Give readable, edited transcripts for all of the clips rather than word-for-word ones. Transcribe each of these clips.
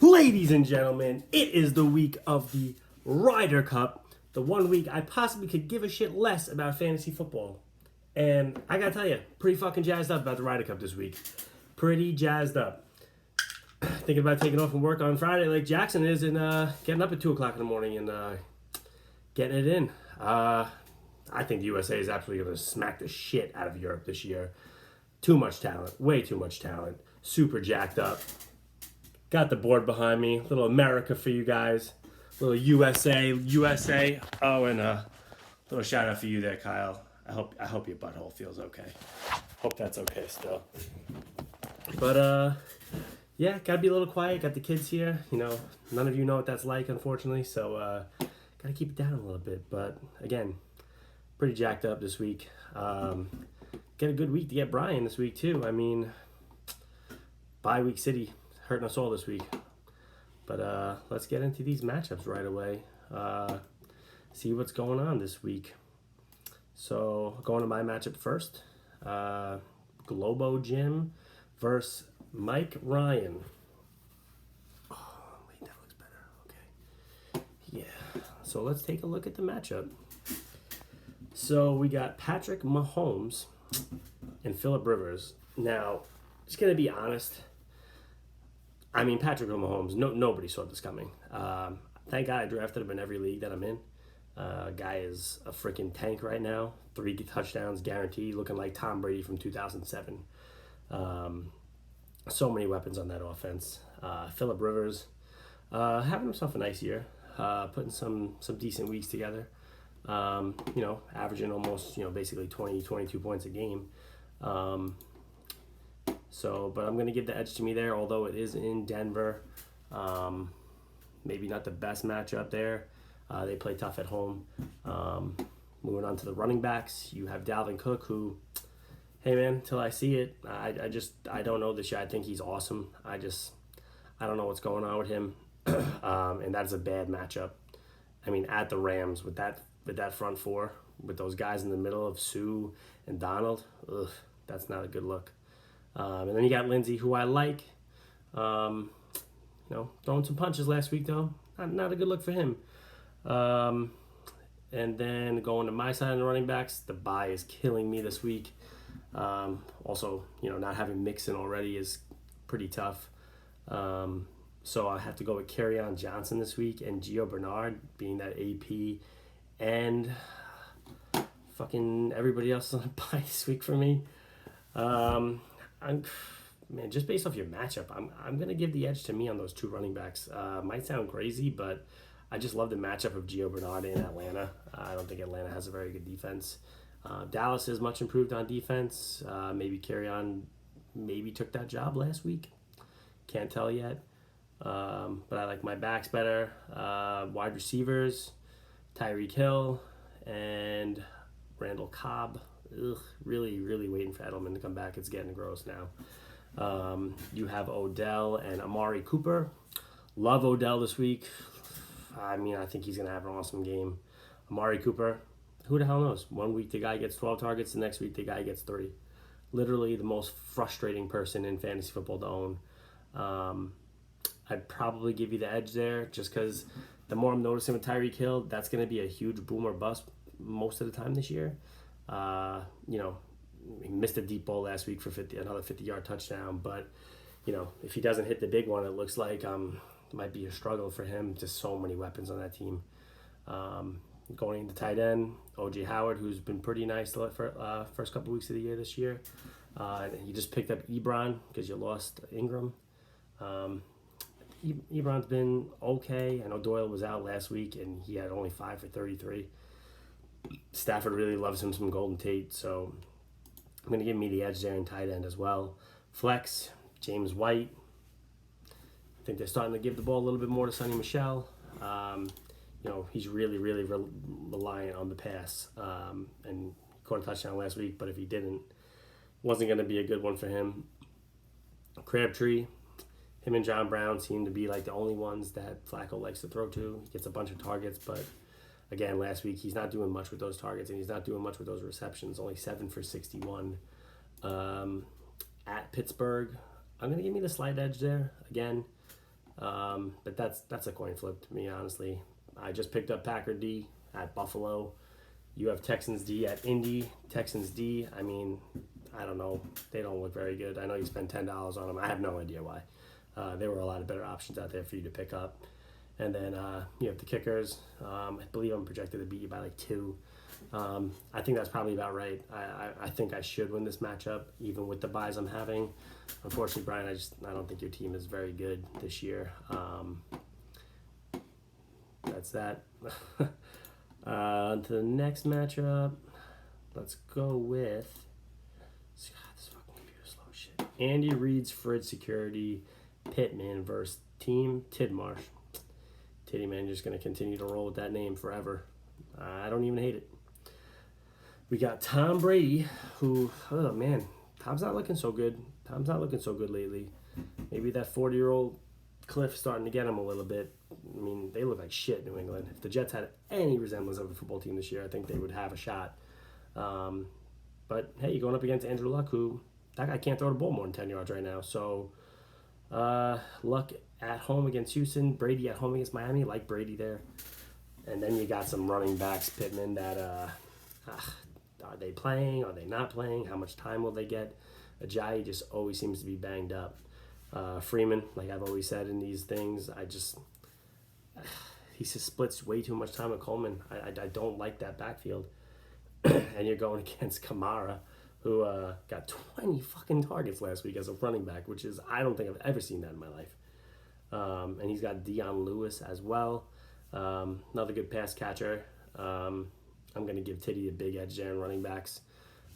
Ladies and gentlemen, it is the week of the Ryder Cup, the 1 week I possibly could give a shit less about fantasy football. And I gotta tell you, pretty fucking jazzed up about the Ryder Cup this week. Pretty jazzed up. Thinking about taking off from work on Friday like Jackson is and getting up at 2 o'clock in the morning and getting it in. I think the USA is absolutely going to smack the shit out of Europe this year. Too much talent. Way too much talent. Super jacked up. Got the board behind me. Little America for you guys. Little USA. Oh, and a little shout out for you there, Kyle. I hope your butthole feels okay. Hope that's okay still. But yeah, gotta be a little quiet. Got the kids here. You know, none of you know what that's like, unfortunately. So gotta keep it down a little bit. But again, pretty jacked up this week. Get a good week to get Brian this week too. I mean, bye week city hurting us all this week. But let's get into these matchups right away. See what's going on this week. So going to my matchup first. Globo Jim versus Mike Ryan. Oh, wait, that looks better. Okay. Yeah. So let's take a look at the matchup. So we got Patrick Mahomes and Phillip Rivers. Now, just going to be honest. I mean, Patrick Mahomes, nobody saw this coming. Thank God I drafted him in every league that I'm in. Guy is a freaking tank right now. 3 touchdowns guaranteed, looking like Tom Brady from 2007. So many weapons on that offense. Phillip Rivers having himself a nice year. Putting some decent weeks together. Averaging almost, basically 20, 22 points a game. But I'm going to give the edge to me there, although it is in Denver. Maybe not the best matchup there. They play tough at home. Moving on to the running backs, you have Dalvin Cook, who, hey man, till I see it, I don't know this year. I think he's awesome. I don't know what's going on with him. And that's a bad matchup. I mean, at the Rams with that front four, with those guys in the middle of Sue and Donald, that's not a good look. And then you got Lindsey, who I like. Throwing some punches last week, though. Not a good look for him. And then going to my side of the running backs, the bye is killing me this week. Also, not having Mixon already is pretty tough. So I have to go with Kerryon Johnson this week and Gio Bernard being that AP and fucking everybody else on a bye this week for me. Just based off your matchup, I'm gonna give the edge to me on those 2 running backs. Might sound crazy, but I just love the matchup of Gio Bernard in Atlanta. I don't think Atlanta has a very good defense. Dallas is much improved on defense. Maybe Kerryon took that job last week. Can't tell yet. But I like my backs better. Wide receivers, Tyreek Hill and Randall Cobb. Really, really waiting for Edelman to come back. It's getting gross now. You have Odell and Amari Cooper. Love Odell this week. I mean, I think he's going to have an awesome game. Amari Cooper, who the hell knows? 1 week the guy gets 12 targets, the next week the guy gets 3. Literally the most frustrating person in fantasy football to own. I'd probably give you the edge there just because the more I'm noticing with Tyreek Hill, that's going to be a huge boom or bust most of the time this year. He missed a deep ball last week for another 50-yard touchdown. But, if he doesn't hit the big one, it looks like it might be a struggle for him. Just so many weapons on that team. Going into tight end, O.J. Howard, who's been pretty nice for first couple weeks of the year this year. You just picked up Ebron because you lost Ingram. Ebron's been okay. I know Doyle was out last week, and he had only 5 for 33. Stafford really loves him some Golden Tate, so I'm going to give me the edge there in tight end as well. Flex, James White. I think they're starting to give the ball a little bit more to Sonny Michel. He's really, really reliant on the pass. And he caught a touchdown last week, but if he didn't, wasn't going to be a good one for him. Crabtree, him and John Brown seem to be like the only ones that Flacco likes to throw to. He gets a bunch of targets, but again, last week he's not doing much with those targets, and he's not doing much with those receptions. Only 7 for 61. At Pittsburgh, I'm going to give me the slight edge there. Again, But that's a coin flip to me, honestly. I just picked up Packer D at Buffalo. You have Texans D at Indy. Texans D, I mean, I don't know. They don't look very good. I know you spent $10 on them. I have no idea why. There were a lot of better options out there for you to pick up. And then you have the kickers. I believe I'm projected to beat you by like 2. I think that's probably about right. I think I should win this matchup, even with the buys I'm having. Unfortunately, Brian, I don't think your team is very good this year. That's that. On to the next matchup. Let's go with... God, this fucking computer slow shit. Andy Reid's Fridge Security Pittman versus Team Tidmarsh. Titty Man just going to continue to roll with that name forever. I don't even hate it. We got Tom Brady, who, oh man, Tom's not looking so good. Tom's not looking so good lately. Maybe that 40-year-old cliff starting to get him a little bit. I mean, they look like shit, New England. If the Jets had any resemblance of a football team this year, I think they would have a shot. But, hey, you're going up against Andrew Luck, who, that guy can't throw the ball more than 10 yards right now. So, Luck at home against Houston, Brady at home against Miami. Like Brady there. And then you got some running backs, Pittman, that, are they playing? Are they not playing? How much time will they get? Ajayi just always seems to be banged up. Freeman, like I've always said in these things, he just splits way too much time with Coleman. I don't like that backfield. And you're going against Kamara, who got 20 fucking targets last week as a running back, which is, I don't think I've ever seen that in my life. And he's got Dion Lewis as well. Another good pass catcher. I'm going to give Titty a big edge there in running backs.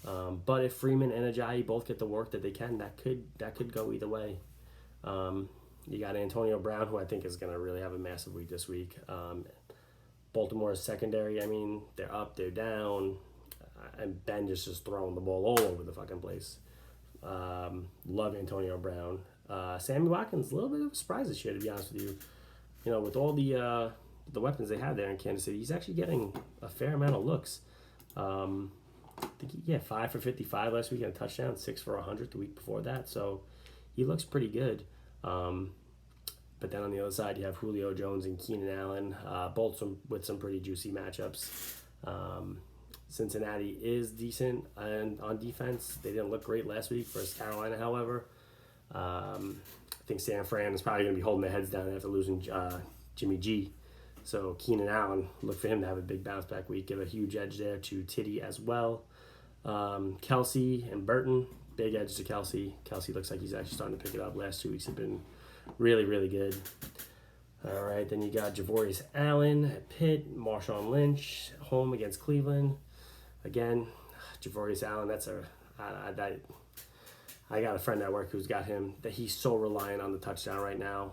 But if Freeman and Ajayi both get the work that they can, that could go either way. You got Antonio Brown, who I think is going to really have a massive week this week. Baltimore's secondary, I mean, they're up, they're down. And Ben just throwing the ball all over the fucking place. Love Antonio Brown. Sammy Watkins, a little bit of a surprise this year, to be honest with you. You know, with all the weapons they have there in Kansas City, he's actually getting a fair amount of looks. I think he 5 for 55 last week and a touchdown, 6 for 100 the week before that. So he looks pretty good. But then on the other side, you have Julio Jones and Keenan Allen, both with some pretty juicy matchups. Cincinnati is decent and on defense. They didn't look great last week versus Carolina, however. I think San Fran is probably going to be holding their heads down after losing Jimmy G. So Keenan Allen, look for him to have a big bounce back week. Give a huge edge there to Titty as well. Kelsey and Burton, big edge to Kelsey. Kelsey looks like he's actually starting to pick it up. Last 2 weeks have been really, really good. All right, then you got Javorius Allen at Pitt, Marshawn Lynch, home against Cleveland. Again, Javorius Allen, I got a friend at work who's got him, that he's so reliant on the touchdown right now.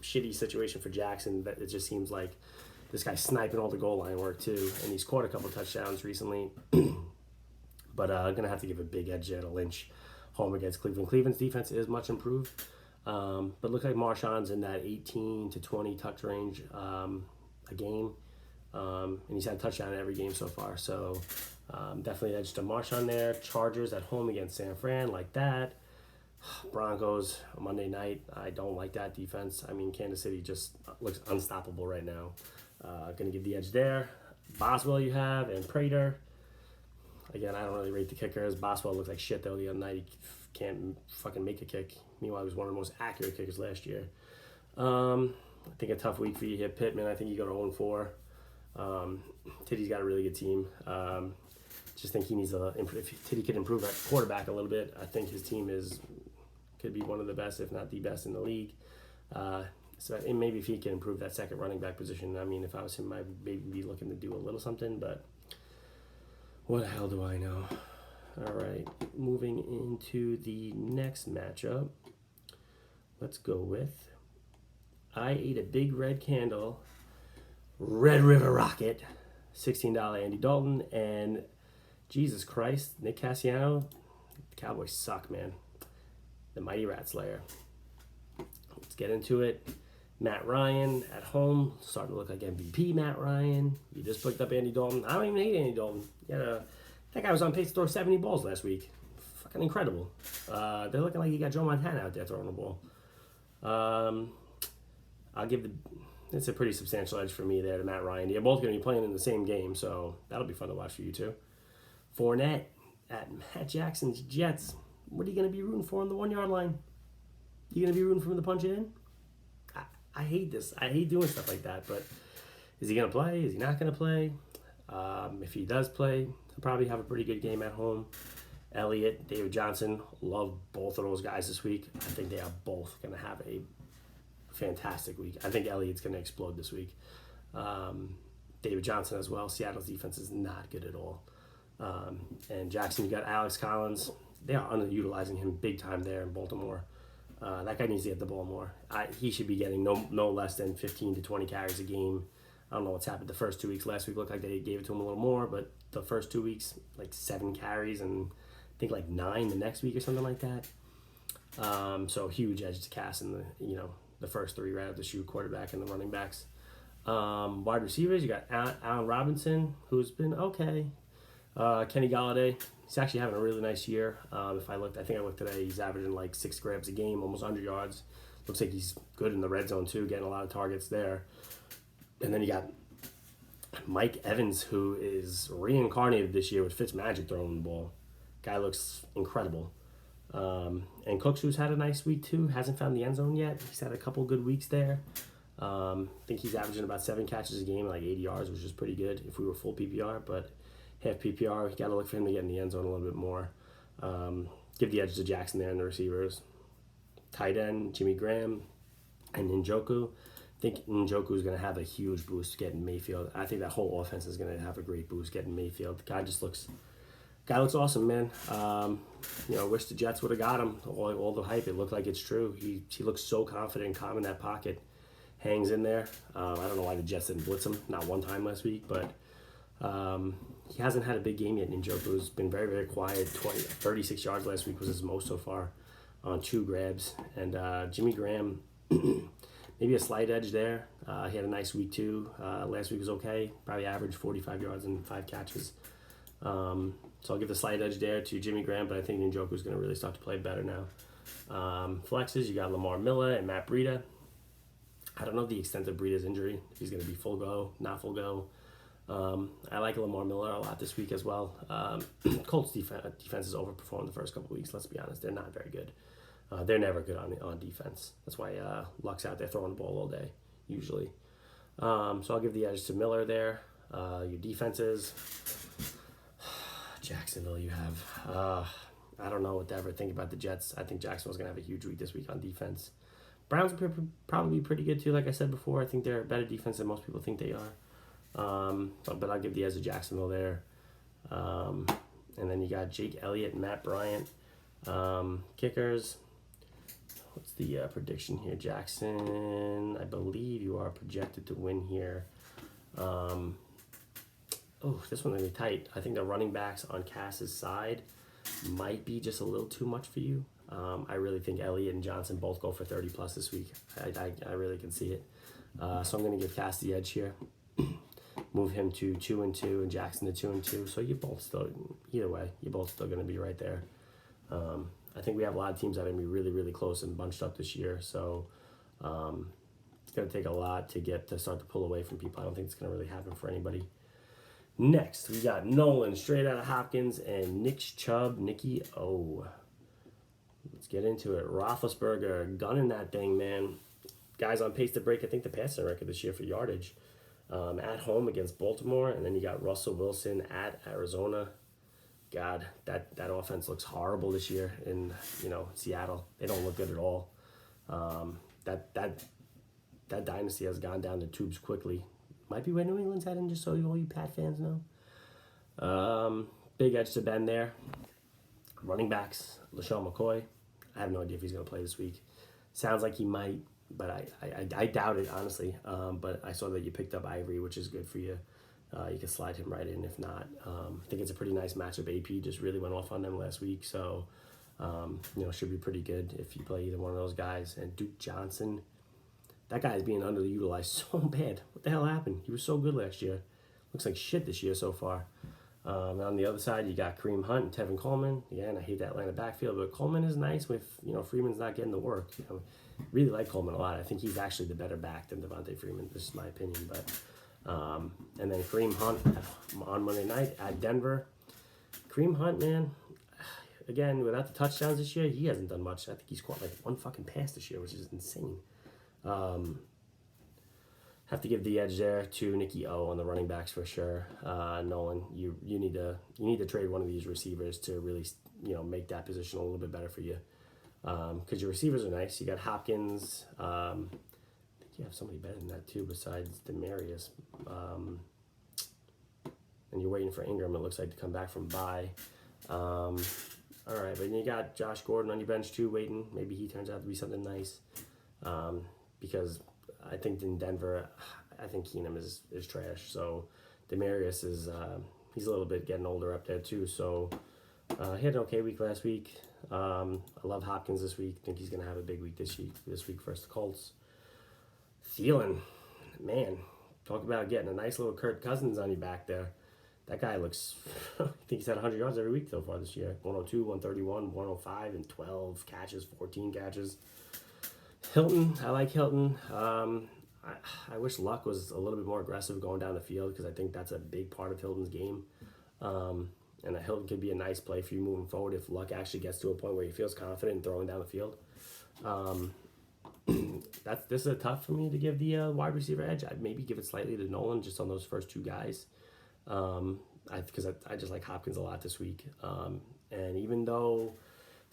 Shitty situation for Jackson, that it just seems like this guy's sniping all the goal line work too, and he's caught a couple touchdowns recently. But I'm going to have to give a big edge there to Lynch, home against Cleveland. Cleveland's defense is much improved, but looks like Marshawn's in that 18 to 20 touch range a game, and he's had a touchdown in every game so far, so definitely edge to Marshawn there. Chargers at home against San Fran, like that. Broncos Monday night, I don't like that defense. I mean, Kansas City just looks unstoppable right now. Going to give the edge there. Boswell you have, and Prater. Again, I don't really rate the kickers. Boswell looked like shit, though, the other night. He can't fucking make a kick. Meanwhile, he was one of the most accurate kickers last year. I think a tough week for you here, Pittman. I think you go to 0-4. Titty's got a really good team. Just think he needs to improve. If Titty could improve at quarterback a little bit, I think his team could be one of the best, if not the best in the league. So maybe if he can improve that second running back position. I mean, if I was him, I'd maybe be looking to do a little something, but what the hell do I know? All right, moving into the next matchup. Let's go with I Ate a Big Red Candle, Red River Rocket, $16 Andy Dalton, and Jesus Christ, Nick Cassiano. The Cowboys suck, man. The Mighty Rat Slayer. Let's get into it. Matt Ryan at home, starting to look like MVP Matt Ryan. You just picked up Andy Dalton. I don't even hate Andy Dalton. That guy was on pace to throw 70 balls last week. Fucking incredible. They're looking like you got Joe Montana out there throwing the ball. Um, it's a pretty substantial edge for me there to Matt Ryan. They're both going to be playing in the same game, so that'll be fun to watch for you too. Fournette at Matt Jackson's Jets. What are you going to be rooting for on the 1 yard line? You going to be rooting for him to punch it in? I hate this. I hate doing stuff like that, but is he going to play? Is he not going to play? If he does play, he'll probably have a pretty good game at home. Elliott, David Johnson, love both of those guys this week. I think they are both going to have a fantastic week. I think Elliott's going to explode this week. David Johnson as well. Seattle's defense is not good at all. And Jackson, you got Alex Collins. They are underutilizing him big time there in Baltimore. That guy needs to get the ball more. He should be getting no less than 15 to 20 carries a game. I don't know what's happened the first 2 weeks. Last week looked like they gave it to him a little more, but the first 2 weeks, like 7 carries and I think like 9 the next week or something like that. So huge edge to Cass in the first 3 right out the shoot, quarterback and the running backs. Wide receivers, you got Allen Robinson, who's been okay. Kenny Galladay, he's actually having a really nice year. I think I looked today, he's averaging like 6 grabs a game, almost 100 yards. Looks like he's good in the red zone too, getting a lot of targets there. And then you got Mike Evans, who is reincarnated this year with Fitzmagic throwing the ball. Guy looks incredible. And Cooks, who's had a nice week too, hasn't found the end zone yet. He's had a couple good weeks there. I think he's averaging about 7 catches a game, like 80 yards, which is pretty good if we were full PPR. But half PPR, you got to look for him to get in the end zone a little bit more. Give the edge to Jackson there in the receivers. Tight end, Jimmy Graham and Njoku. I think Njoku is going to have a huge boost getting Mayfield. I think that whole offense is going to have a great boost getting Mayfield. The guy looks awesome, man. Wish the Jets would have got him. All the hype, it looked like it's true. He looks so confident and calm in that pocket. Hangs in there. I don't know why the Jets didn't blitz him. Not one time last week, but he hasn't had a big game yet. Njoku's been very, very quiet. 36 yards last week was his most so far on 2 grabs. And Jimmy Graham, maybe a slight edge there. He had a nice week too. Last week was okay. Probably averaged 45 yards and 5 catches. So I'll give the slight edge there to Jimmy Graham, but I think Njoku's going to really start to play better now. Flexes, you got Lamar Miller and Matt Breida. I don't know the extent of Breida's injury, if he's going to be full go, not full go. I like Lamar Miller a lot this week as well. Colts defense has overperformed the first couple of weeks, let's be honest. They're not very good. They're never good on defense. That's why Luck's out there throwing the ball all day, usually. So I'll give the edge to Miller there. Your defenses, Jacksonville, you have. I don't know what to ever think about the Jets. I think Jacksonville's going to have a huge week this week on defense. Browns will probably be pretty good too, like I said before. I think they're a better defense than most people think they are. But I'll give the edge to Jacksonville there. And then you got Jake Elliott and Matt Bryant. Kickers. What's the prediction here? Jackson, I believe you are projected to win here. This one's going to be tight. I think the running backs on Cass's side might be just a little too much for you. I really think Elliott and Johnson both go for 30 plus this week. I really can see it. So I'm going to give Cass the edge here. Move him to 2-2 and Jackson to 2-2. So you're both still, either way, you're both still going to be right there. I think we have a lot of teams that are going to be really, really close and bunched up this year. So it's going to take a lot to start to pull away from people. I don't think it's going to really happen for anybody. Next, we got Nolan straight out of Hopkins and Nicky O. Let's get into it. Roethlisberger gunning that thing, man. Guys on pace to break, I think, the passing record this year for yardage. At home against Baltimore, and then you got Russell Wilson at Arizona. God, that offense looks horrible this year in Seattle. They don't look good at all. That dynasty has gone down the tubes quickly. Might be where New England's heading, just so all you Pat fans know. Big edge to Ben there. Running backs, LaShawn McCoy. I have no idea if he's going to play this week. Sounds like he might, but I doubt it, honestly. But I saw that you picked up Ivory, which is good for you. You can slide him right in if not. I think it's a pretty nice matchup. AP just really went off on them last week, so should be pretty good if you play either one of those guys. And Duke Johnson, that guy is being underutilized so bad. What the hell happened? He was so good last year. Looks like shit this year so far. On the other side, you got Kareem Hunt and Tevin Coleman. Again, I hate that Atlanta backfield, but Coleman is nice with, Freeman's not getting the work. Really like Coleman a lot. I think he's actually the better back than Devontae Freeman. This is my opinion. But and then Kareem Hunt on Monday night at Denver. Kareem Hunt, man, again, without the touchdowns this year, he hasn't done much. I think he's caught like one fucking pass this year, which is insane. Have to give the edge there to Nicky O on the running backs for sure. Nolan, you need to trade one of these receivers to really make that position a little bit better for you, because your receivers are nice. You got Hopkins. I think you have somebody better than that too besides Demarius. And you're waiting for Ingram, it looks like, to come back from bye. All right, but then you got Josh Gordon on your bench too, waiting. Maybe he turns out to be something nice, because I think in Denver, I think Keenum is trash. So Demarius is he's a little bit getting older up there too. So he had an okay week last week. I love Hopkins this week. I think he's gonna have a big week this week versus the Colts. Thielen, man, talk about getting a nice little Kirk Cousins on your back there. That guy looks, I think he's had 100 yards every week so far this year. 102, 131, 105, and 12 catches, 14 catches. Hilton, I like Hilton. I wish Luck was a little bit more aggressive going down the field, because I think that's a big part of Hilton's game. And Hilton could be a nice play for you moving forward if Luck actually gets to a point where he feels confident in throwing down the field. This is tough for me to give the wide receiver edge. I'd maybe give it slightly to Nolan just on those first two guys. Because I just like Hopkins a lot this week. And even though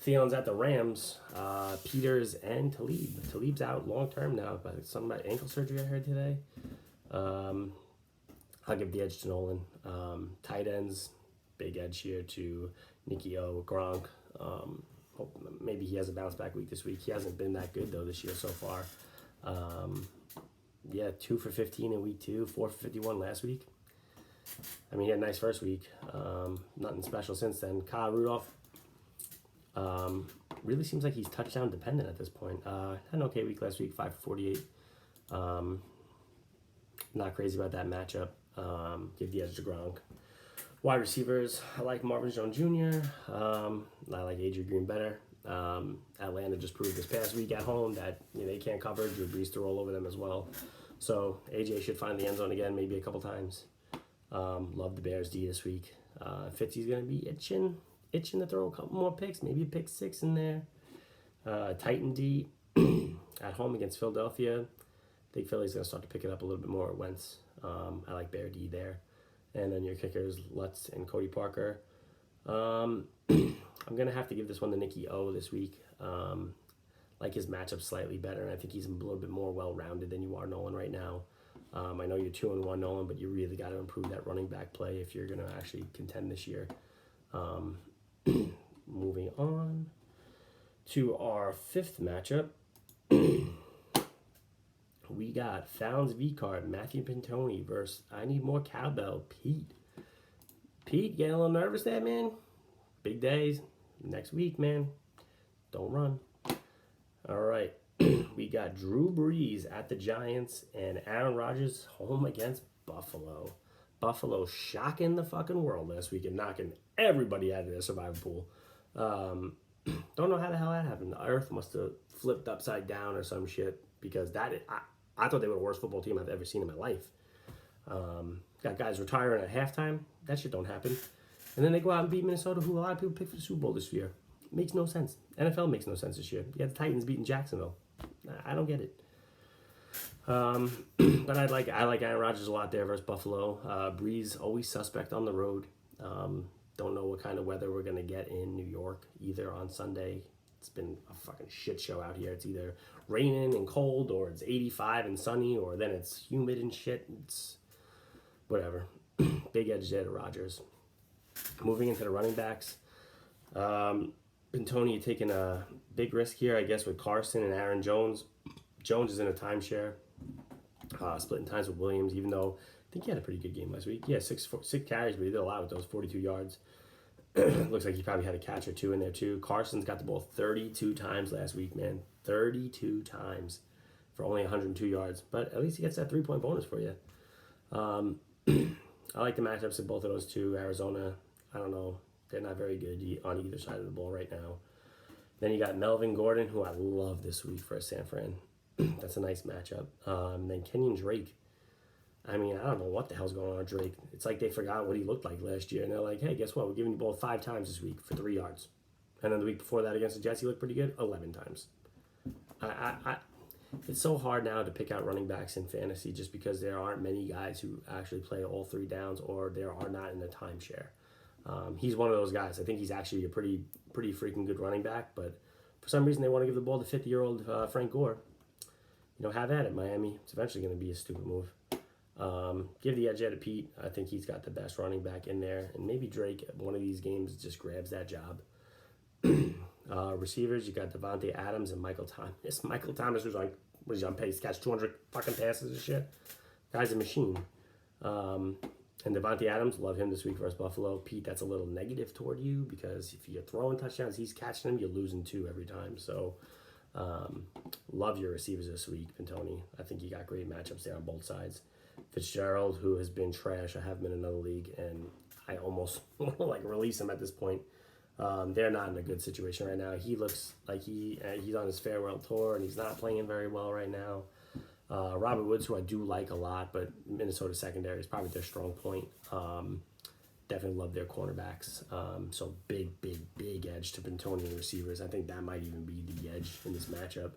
Thielen's at the Rams, Peters and Talib's out long term now by some ankle surgery I heard today. I'll give the edge to Nolan. Tight ends, big edge here to Nicky O, Gronk. Maybe he has a bounce back week this week. He hasn't been that good though this year so far. 2 for 15 in week 2, 4 for 51 last week. I mean, he had a nice first week. Nothing special since then. Kyle Rudolph really seems like he's touchdown dependent at this point. Had an okay week last week, 5 for 48. Not crazy about that matchup. Give the edge to Gronk. Wide receivers, I like Marvin Jones Jr. I like AJ Green better. Atlanta just proved this past week at home that they can't cover. Drew Brees to roll over them as well. So AJ should find the end zone again, maybe a couple times. Love the Bears D this week. Fitzy's going to be itching to throw a couple more picks, maybe a pick 6 in there. Titan D at home against Philadelphia. I think Philly's going to start to pick it up a little bit more at Wentz. I like Bear D there. And then your kickers, Lutz and Cody Parker. I'm going to have to give this one to Nicky O this week. Like his matchup slightly better, and I think he's a little bit more well-rounded than you are Nolan right now. I know you're 2-1 Nolan, but you really got to improve that running back play if you're going to actually contend this year. Moving on to our 5th matchup. We got Fallon's V-Card, Matthew Pintoni versus I Need More Cowbell, Pete. Pete, getting a little nervous there, man? Big days. Next week, man. Don't run. All right. We got Drew Brees at the Giants and Aaron Rodgers home against Buffalo. Buffalo shocking the fucking world last week and knocking everybody out of their survival pool. Don't know how the hell that happened. The earth must have flipped upside down or some shit, because I thought they were the worst football team I've ever seen in my life. Got guys retiring at halftime. That shit don't happen. And then they go out and beat Minnesota, who a lot of people picked for the Super Bowl this year. Makes no sense. NFL makes no sense this year. You got the Titans beating Jacksonville. I don't get it. But I like Aaron Rodgers a lot there versus Buffalo. Breeze always suspect on the road. Don't know what kind of weather we're going to get in New York either on Sunday. It's been a fucking shit show out here. It's either raining and cold, or it's 85 and sunny, or then it's humid and shit. It's whatever. Big edge there to Rodgers. Moving into the running backs. Tony taking a big risk here, I guess, with Carson and Aaron Jones. Jones is in a timeshare, splitting times with Williams, even though I think he had a pretty good game last week. Yeah, six carries, but he did a lot with those, 42 yards. Looks like he probably had a catch or two in there too. Carson's got the ball 32 times last week, man. 32 times for only 102 yards. But at least he gets that 3-point bonus for you. I like the matchups of both of those two. Arizona, I don't know. They're not very good on either side of the ball right now. Then you got Melvin Gordon, who I love this week for San Fran. That's a nice matchup. Then Kenyon Drake. I mean, I don't know what the hell's going on with Drake. It's like they forgot what he looked like last year. And they're like, hey, guess what? We're giving you the ball 5 times this week for 3 yards. And then the week before that against the Jets, he looked pretty good, 11 times. It's so hard now to pick out running backs in fantasy just because there aren't many guys who actually play all 3 downs or there are not in the timeshare. He's one of those guys. I think he's actually a pretty freaking good running back, but for some reason they want to give the ball to 50-year-old Frank Gore. Have at it, Miami. It's eventually going to be a stupid move. Give the edge to Pete. I think he's got the best running back in there, and maybe Drake one of these games just grabs that job. Receivers, you got Devontae Adams and Michael Thomas. Michael Thomas was like, what is he on pace? Catch 200 fucking passes and shit. Guy's a machine. And Devontae Adams, love him this week versus Buffalo. Pete, that's a little negative toward you because if you're throwing touchdowns, he's catching them, you're losing 2 every time. So, love your receivers this week, Pintoni. I think you got great matchups there on both sides. Fitzgerald, who has been trash, I have him in another league, and I almost want to release him at this point. They're not in a good situation right now. He looks like he's on his farewell tour, and he's not playing very well right now. Robert Woods, who I do like a lot, but Minnesota secondary is probably their strong point. Definitely love their cornerbacks. So big edge to Pintoni and receivers. I think that might even be the edge in this matchup.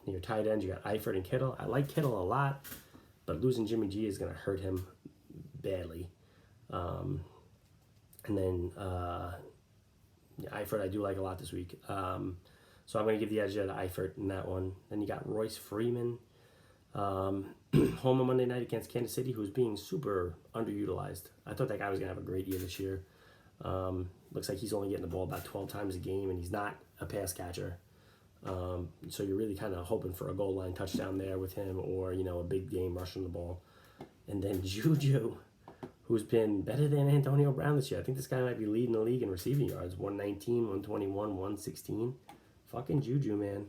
Your tight ends, you got Eifert and Kittle. I like Kittle a lot, but losing Jimmy G is going to hurt him badly. And then Eifert I do like a lot this week. So I'm going to give the edge to Eifert in that one. Then you got Royce Freeman, home on Monday night against Kansas City, who's being super underutilized. I thought that guy was going to have a great year this year. Looks like he's only getting the ball about 12 times a game, and he's not a pass catcher. So you're really kind of hoping for a goal line touchdown there with him or, a big game rushing the ball. And then Juju, who's been better than Antonio Brown this year. I think this guy might be leading the league in receiving yards. 119, 121, 116. Fucking Juju, man.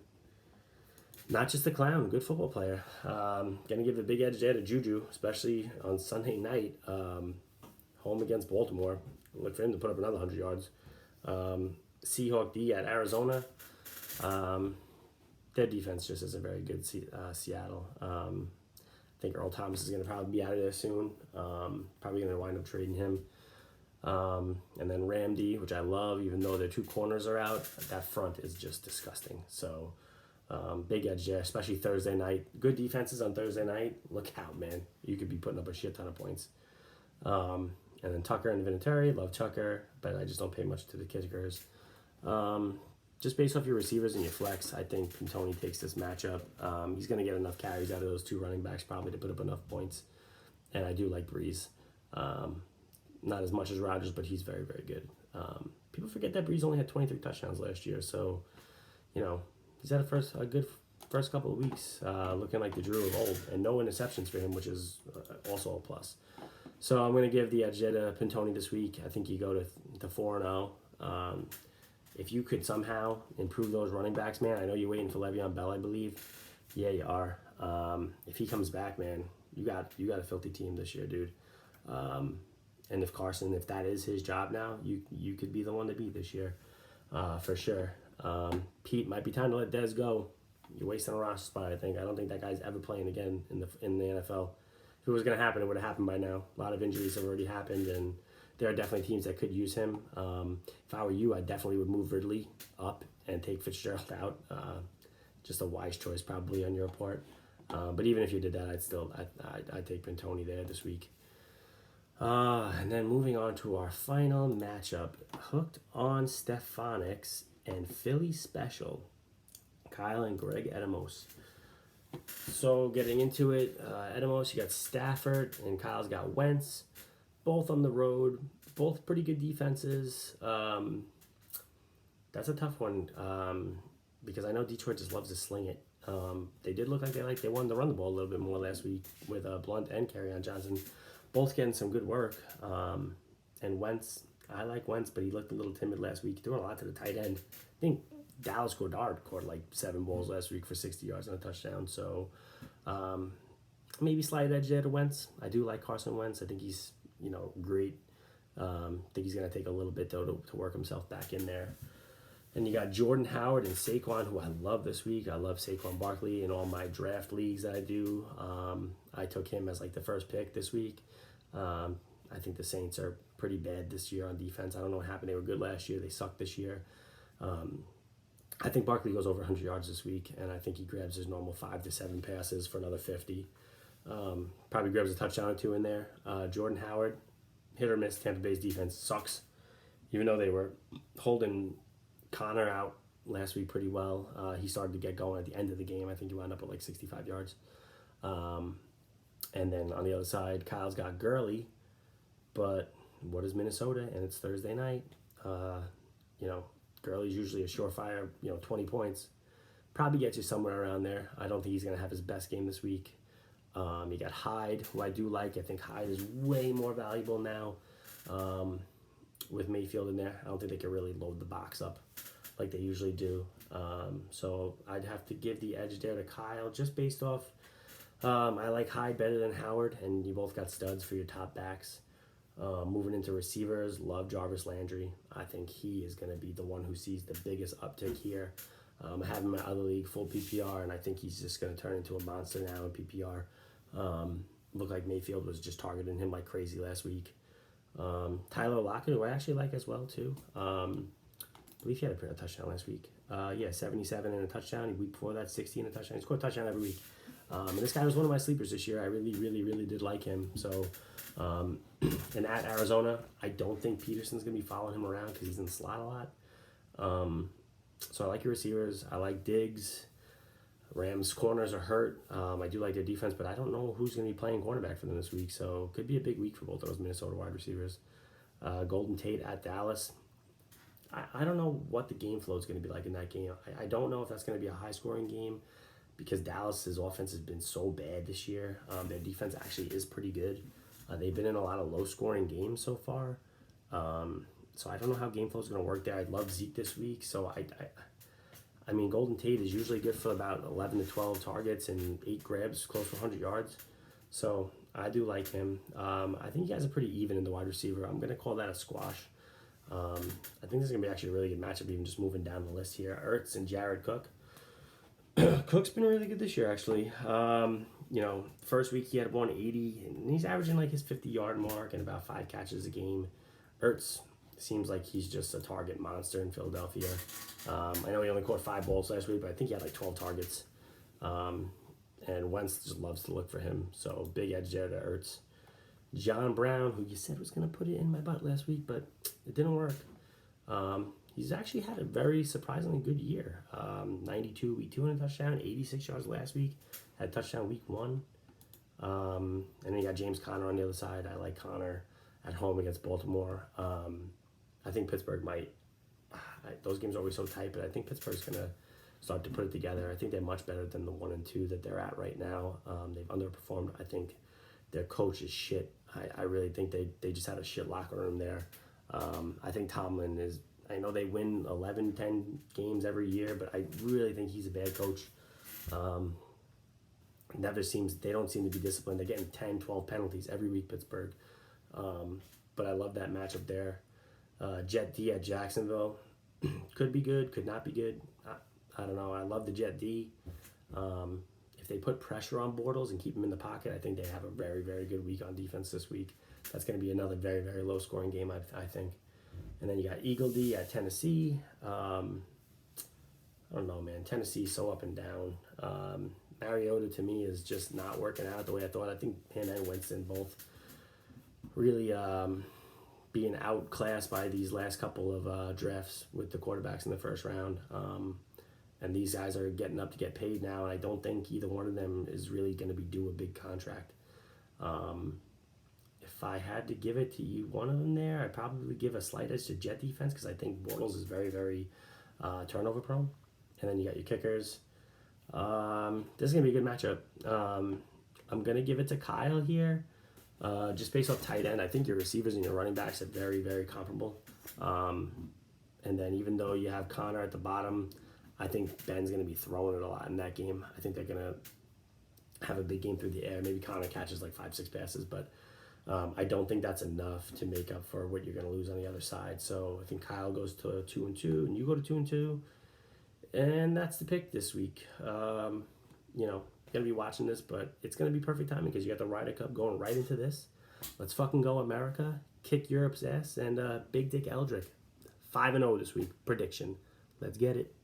Not just a clown, good football player. Gonna give the big edge there to Juju, especially on Sunday night, home against Baltimore. Look for him to put up another 100 yards. Seahawk D at Arizona. Their defense just isn't very good. Seattle. I think Earl Thomas is going to probably be out of there soon. Probably going to wind up trading him. And then Ramsey, which I love, even though their 2 corners are out. That front is just disgusting. So big edge there, especially Thursday night. Good defenses on Thursday night. Look out, man. You could be putting up a shit ton of points. And then Tucker and Vinatieri. Love Tucker, but I just don't pay much to the kickers. Just based off your receivers and your flex, I think Pintoni takes this matchup. He's going to get enough carries out of those 2 running backs probably to put up enough points. And I do like Breeze. Not as much as Rodgers, but he's very, very good. People forget that Breeze only had 23 touchdowns last year. So, he's had a good first couple of weeks looking like the Drew of old. And no interceptions for him, which is also a plus. So I'm going to give the edge to Pintoni this week. I think you go to 4-0. If you could somehow improve those running backs, man, I know you're waiting for Le'Veon Bell, I believe. Yeah, you are. If he comes back, man, you got a filthy team this year, dude. And if Carson, if that is his job now, you could be the one to beat this year, for sure. Pete, might be time to let Dez go. You're wasting a roster spot, I think. I don't think that guy's ever playing again in the NFL. If it was going to happen, it would have happened by now. A lot of injuries have already happened, and there are definitely teams that could use him. If I were you, I definitely would move Ridley up and take Fitzgerald out. Just a wise choice probably on your part. But even if you did that, I'd take Pintoni there this week. And then moving on to our final matchup, Hooked on Stephonics and Philly Special, Kyle and Greg Edemos. So getting into it, Edemos, you got Stafford, and Kyle's got Wentz. Both on the road, both pretty good defenses. That's a tough one because I know Detroit just loves to sling it. They did look like they wanted to run the ball a little bit more last week with Blunt and Kerryon Johnson, both getting some good work. And Wentz, I like Wentz, but he looked a little timid last week. He threw a lot to the tight end. I think Dallas Goedert caught like 7 balls last week for 60 yards and a touchdown. So maybe slight edge there to Wentz. I do like Carson Wentz. I think he's, great. I think he's going to take a little bit, though, to work himself back in there. And you got Jordan Howard and Saquon, who I love this week. I love Saquon Barkley in all my draft leagues that I do. I took him as like the first pick this week. I think the Saints are pretty bad this year on defense. I don't know what happened. They were good last year. They sucked this year. I think Barkley goes over 100 yards this week, and I think he grabs his normal 5 to 7 passes for another 50. Probably grabs a touchdown or two in there. Jordan Howard, hit or miss. Tampa Bay's defense sucks. Even though they were holding Connor out last week pretty well, he started to get going at the end of the game. I think he wound up with like 65 yards. And then on the other side, Kyle's got Gurley, but what is Minnesota? And it's Thursday night. Gurley's usually a surefire, 20 points. Probably gets you somewhere around there. I don't think he's going to have his best game this week. You got Hyde, who I do like. I think Hyde is way more valuable now with Mayfield in there. I don't think they can really load the box up like they usually do. So I'd have to give the edge there to Kyle just based off. I like Hyde better than Howard, and you both got studs for your top backs. Moving into receivers, love Jarvis Landry. I think he is going to be the one who sees the biggest uptick here. I have him in my other league, full PPR, and I think he's just going to turn into a monster now in PPR. Looked like Mayfield was just targeting him like crazy last week. Tyler Lockett, who I actually like as well, too. I believe he had a touchdown last week. 77 and a touchdown. Week before that, 60 and a touchdown. He scored a touchdown every week. And this guy was one of my sleepers this year. I really, really, really did like him. So, and at Arizona, I don't think Peterson's going to be following him around because he's in the slot a lot. So I like your receivers. I like Diggs. Rams corners are hurt. I do like their defense, but I don't know who's going to be playing cornerback for them this week. So could be a big week for both of those Minnesota wide receivers. Golden Tate at Dallas. I don't know what the game flow is going to be like in that game. I don't know if that's going to be a high-scoring game because Dallas's offense has been so bad this year. Their defense actually is pretty good. They've been in a lot of low-scoring games so far. So I don't know how game flow is going to work there. I love Zeke this week, so I mean, Golden Tate is usually good for about 11 to 12 targets and 8 grabs, close to 100 yards. So I do like him. I think you guys are pretty even in the wide receiver. I'm going to call that a squash. I think this is going to be actually a really good matchup, even just moving down the list here. Ertz and Jared Cook. Cook's been really good this year, actually. First week he had 180, and he's averaging like his 50-yard mark and about 5 catches a game. Ertz seems like he's just a target monster in Philadelphia. I know he only caught 5 balls last week, but I think he had like 12 targets. And Wentz just loves to look for him. So big edge there to Ertz. John Brown, who you said was going to put it in my butt last week, but it didn't work. He's actually had a very surprisingly good year. 92 week 2 and a touchdown, 86 yards last week. Had a touchdown week 1. And then you got James Conner on the other side. I like Conner at home against Baltimore. I think Pittsburgh might. Those games are always so tight, but I think Pittsburgh's going to start to put it together. I think they're much better than the 1 and 2 that they're at right now. They've underperformed. I think their coach is shit. I really think they just had a shit locker room there. I think Tomlin is. I know they win 11, 10 games every year, but I really think he's a bad coach. They don't seem to be disciplined. They're getting 10, 12 penalties every week, Pittsburgh. But I love that matchup there. Jet D at Jacksonville. Could be good, could not be good. I don't know. I love the Jet D. If they put pressure on Bortles and keep him in the pocket, I think they have a very, very good week on defense this week. That's going to be another very, very low-scoring game, I think. And then you got Eagle D at Tennessee. I don't know, man. Tennessee's so up and down. Mariota, to me, is just not working out the way I thought. I think him and Winston both really being outclassed by these last couple of drafts with the quarterbacks in the first round. And these guys are getting up to get paid now, and I don't think either one of them is really going to be due a big contract. If I had to give it to you, one of them there, I'd probably give a slight edge to Jet defense because I think Bortles is very, very turnover prone. And then you got your kickers. This is going to be a good matchup. I'm going to give it to Kyle here. Just based off tight end, I think your receivers and your running backs are very, very comparable. And then even though you have Connor at the bottom, I think Ben's going to be throwing it a lot in that game. I think they're going to have a big game through the air. Maybe Connor catches like 5-6 passes, but I don't think that's enough to make up for what you're going to lose on the other side. So I think Kyle goes to 2-2, and you go to 2-2, and that's the pick this week. You know, gonna be watching this, but it's gonna be perfect timing because you got the Ryder Cup going right into this. Let's fucking go, America! Kick Europe's ass, and Big Dick Eldrick, 5-0 this week prediction. Let's get it.